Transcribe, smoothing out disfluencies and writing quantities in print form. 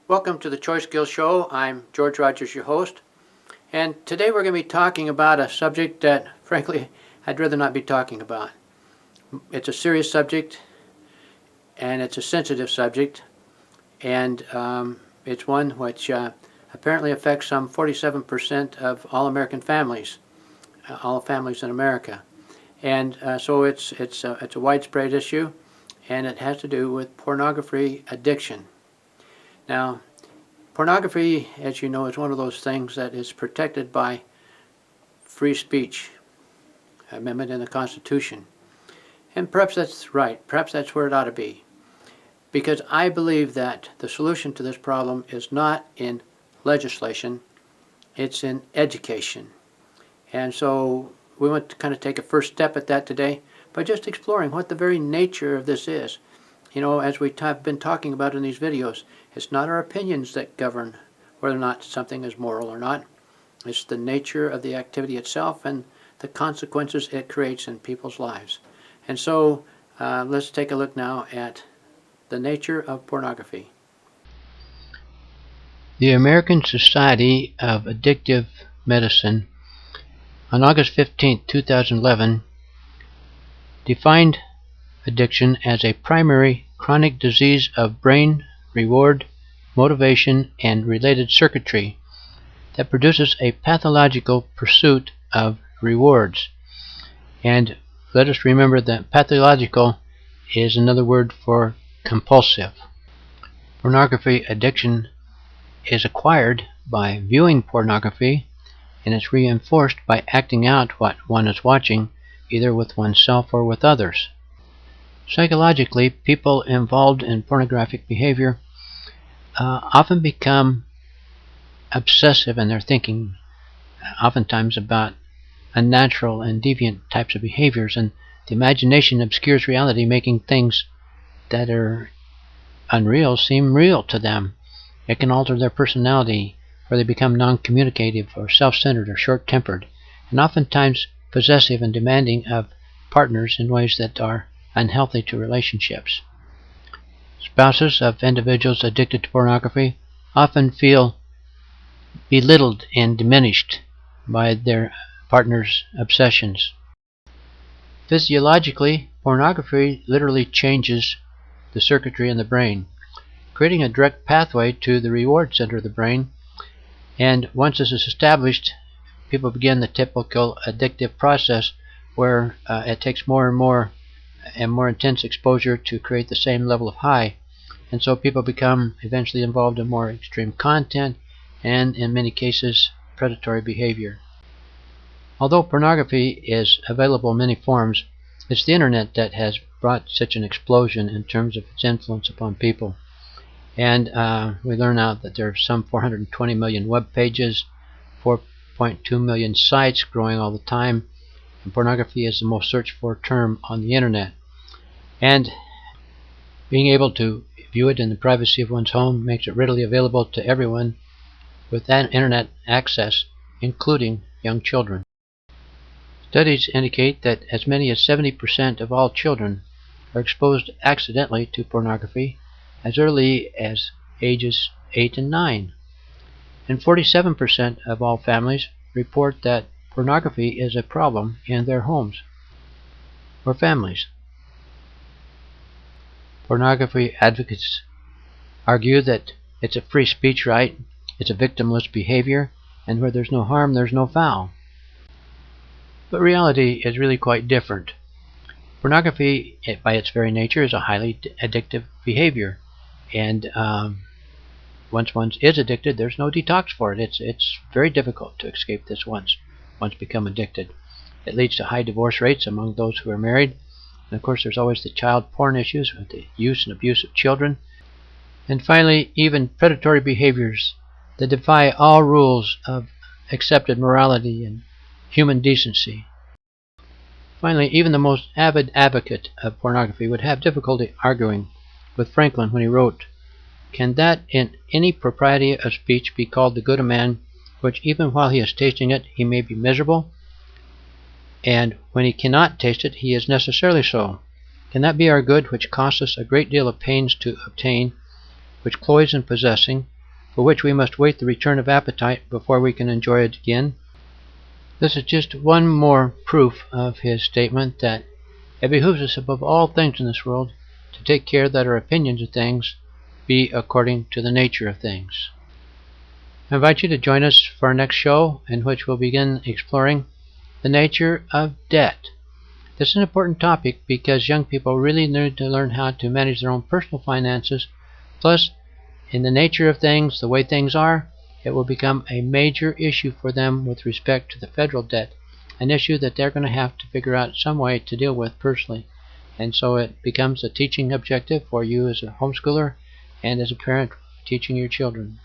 Welcome to the Choice Skills Show. I'm George Rogers, your host. And today we're going to be talking about a subject that, frankly, I'd rather not be talking about. It's a serious subject, and it's a sensitive subject, and it's one which apparently affects some 47% of all American families, all families in America. And so it's a widespread issue, and it has to do with pornography addiction. Now, pornography, as you know, is one of those things that is protected by free speech, amendment in the Constitution. And perhaps that's right. Perhaps that's where it ought to be. Because I believe that the solution to this problem is not in legislation, it's in education. And so we want to kind of take a first step at that today by just exploring what the very nature of this is. You know, as we have been talking about in these videos, it's not our opinions that govern whether or not something is moral or not. It's the nature of the activity itself and the consequences it creates in people's lives. And so let's take a look now at the nature of pornography. The American Society of Addictive Medicine on August 15, 2011 defined addiction as a primary chronic disease of brain, reward, motivation, and related circuitry that produces a pathological pursuit of rewards. And let us remember that pathological is another word for compulsive. Pornography addiction is acquired by viewing pornography, and it's reinforced by acting out what one is watching, either with oneself or with others. Psychologically, people involved in pornographic behavior often become obsessive in their thinking, oftentimes about unnatural and deviant types of behaviors, and the imagination obscures reality, making things that are unreal seem real to them. It can alter their personality, or they become non-communicative or self-centered or short-tempered, and oftentimes possessive and demanding of partners in ways that are unhealthy to relationships. Spouses of individuals addicted to pornography often feel belittled and diminished by their partner's obsessions. Physiologically, pornography literally changes the circuitry in the brain, creating a direct pathway to the reward center of the brain. And once this is established, people begin the typical addictive process where it takes more and more intense exposure to create the same level of high. And so people become eventually involved in more extreme content and, in many cases, predatory behavior. Although pornography is available in many forms, it's the internet that has brought such an explosion in terms of its influence upon people. And we learn out that there are some 420 million web pages, 4.2 million sites growing all the time, and pornography is the most searched for term on the internet. And being able to view it in the privacy of one's home makes it readily available to everyone with that internet access, including young children. Studies indicate that as many as 70% of all children are exposed accidentally to pornography as early as ages 8 and 9. And 47% of all families report that pornography is a problem in their homes or families. Pornography advocates argue that it's a free speech right, it's a victimless behavior, and where there's no harm, there's no foul. But reality is really quite different. Pornography, by its very nature, is a highly addictive behavior, and once one is addicted, there's no detox for it. It's very difficult to escape this once become addicted. It leads to high divorce rates among those who are married. And of course, there's always the child porn issues with the use and abuse of children. And finally, even predatory behaviors that defy all rules of accepted morality and human decency. Finally, even the most avid advocate of pornography would have difficulty arguing with Franklin when he wrote, "Can that in any propriety of speech be called the good of man, which even while he is tasting it, he may be miserable? And when he cannot taste it, he is necessarily so. Can that be our good, which costs us a great deal of pains to obtain, which cloys in possessing, for which we must wait the return of appetite before we can enjoy it again. This is just one more proof of his statement that it behooves us above all things in this world to take care that our opinions of things be according to the nature of things. I invite you to join us for our next show, in which we'll begin exploring the nature of debt. This is an important topic because young people really need to learn how to manage their own personal finances. Plus, in the nature of things, the way things are, it will become a major issue for them with respect to the federal debt, an issue that they're going to have to figure out some way to deal with personally. And so it becomes a teaching objective for you as a homeschooler and as a parent teaching your children.